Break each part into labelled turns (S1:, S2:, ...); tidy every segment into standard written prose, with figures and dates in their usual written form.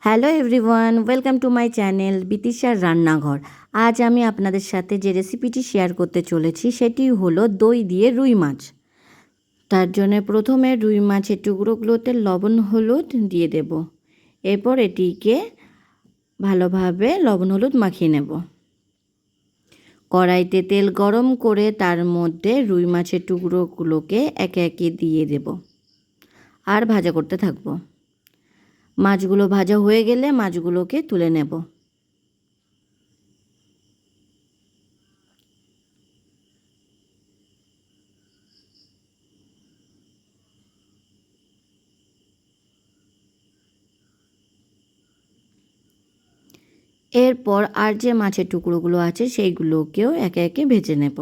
S1: Hello everyone, welcome to my channel বিতিশার রান্নাঘর। আজ আমি আপনাদের সাথে যে রেসিপিটি শেয়ার করতে চলেছি সেটি হলো দই দিয়ে রুই মাছ। তার জন্য প্রথমে রুই মাছের টুকরোগুলোতে লবণ হলুদ দিয়ে দেব। এরপর এটিকে ভালোভাবে লবণ হলুদ মাখিয়ে নেব। কড়াইতে তেল গরম করে তার মধ্যে রুই মাছের টুকরোগুলোকে একে একে দিয়ে দেব আর ভাজা করতে থাকবো। মাছগুলো ভাজা হয়ে গেলে মাছগুলোকে তুলে নেব। এরপর আর যে মাছের টুকরোগুলো আছে সেইগুলোকেও একে একে ভেজে নেব।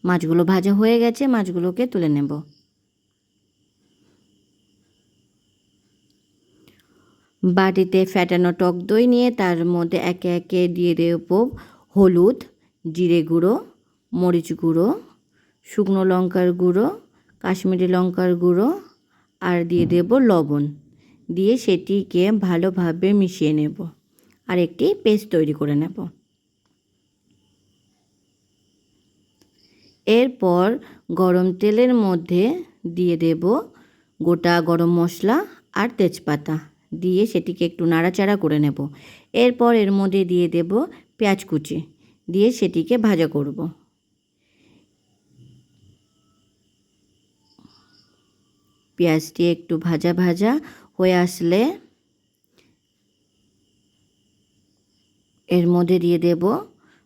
S1: মাছগুলো ভাজা হয়ে গেছে, মাছগুলোকে তুলে নেব। বাটিতে ফ্যাটানো টক দই নিয়ে তার মধ্যে একে একে দিয়ে দেব হলুদ, জিরে গুঁড়ো, মরিচ গুঁড়ো, শুকনো লঙ্কার গুঁড়ো, কাশ্মীরি লঙ্কার গুঁড়ো আর দিয়ে দেব লবণ। দিয়ে সেটিকে ভালোভাবে মিশিয়ে নেব আর একটি পেস্ট তৈরি করে নেব। এরপর গরম তেলের মধ্যে দিয়ে দেব গোটা গরম মশলা আর তেজপাতা, দিয়ে সেটিকে একটু নাড়াচাড়া করে নেব। এরপর এর মধ্যে দিয়ে দেব পেঁয়াজ কুচি, দিয়ে সেটিকে ভাজা করব। পেঁয়াজটি একটু ভাজা ভাজা হয়ে আসলে এর মধ্যে দিয়ে দেব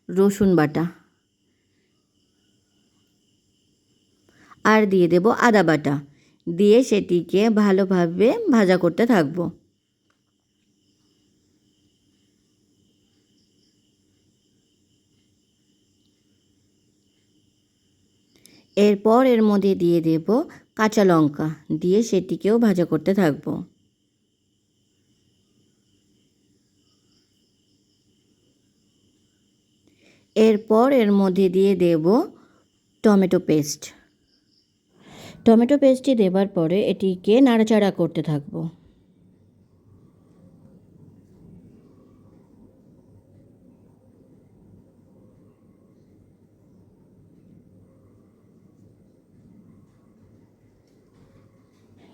S1: রসুন বাটা আর দিয়ে দেব আদা বাটা, দিয়ে সেটিকে ভালোভাবে ভাজা করতে থাকব। এরপর এর মধ্যে দিয়ে দেব কাঁচা লঙ্কা, দিয়ে সেটিকেও ভাজা করতে থাকব। এরপর এর মধ্যে দিয়ে দেব টমেটো পেস্ট। টমেটো পেস্টটি দেবার পরে এটিকে নাড়াচাড়া করতে থাকব।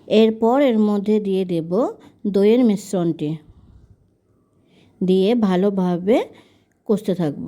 S1: এরপর এর মধ্যে দিয়ে দেব দইয়ের মিশ্রণটি, দিয়ে ভালোভাবে কষতে থাকব।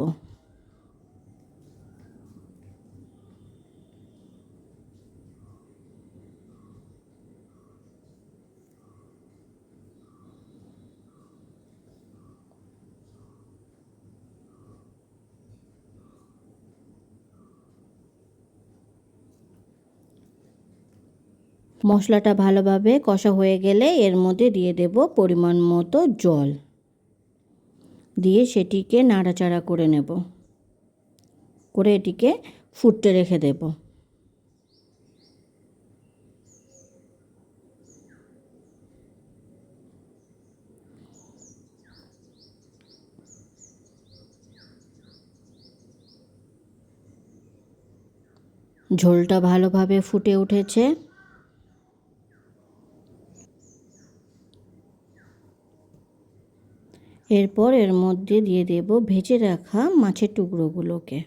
S1: মশলাটা ভালোভাবে কষা হয়ে গেলে এর মধ্যে দিয়ে দেব পরিমাণ মতো জল, দিয়ে সেটিকে নাড়াচাড়া করে নেব, করে এটিকে ফুটতে রেখে দেব। ঝোলটা ভালোভাবে ফুটে উঠেছে। এরপর এর মধ্যে দিয়ে দেব ভেজে রাখা মাছের টুকরোগুলোকে।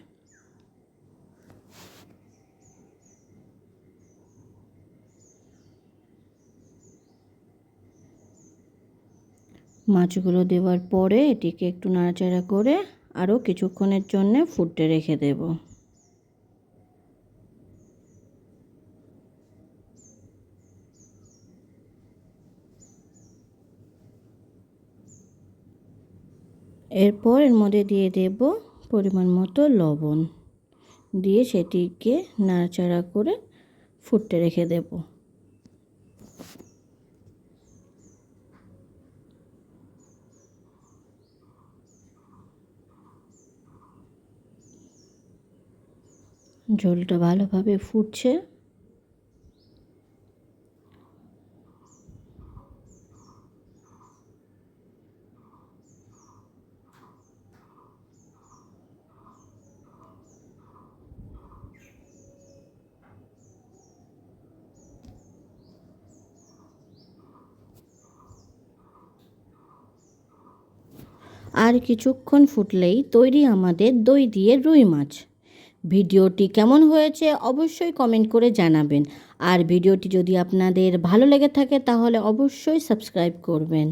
S1: মাছগুলো দেওয়ার পরে এটিকে একটু নাড়াচাড়া করে আরও কিছুক্ষণের জন্য ফুটতে রেখে দেব। এরপর এর মধ্যে দিয়ে দেব পরিমাণ মতো লবণ, দিয়ে সেটিকে নাড়াচাড়া করে ফুটতে রেখে দেব। ঝোলটা ভালোভাবে ফুটছে। আর কিছুক্ষণ ফুটলেই তৈরি আমাদের দই দিয়ে রুই মাছ। ভিডিওটি কেমন হয়েছে অবশ্যই কমেন্ট করে জানাবেন। আর ভিডিওটি যদি আপনাদের ভালো লেগে থাকে তাহলে অবশ্যই সাবস্ক্রাইব করবেন।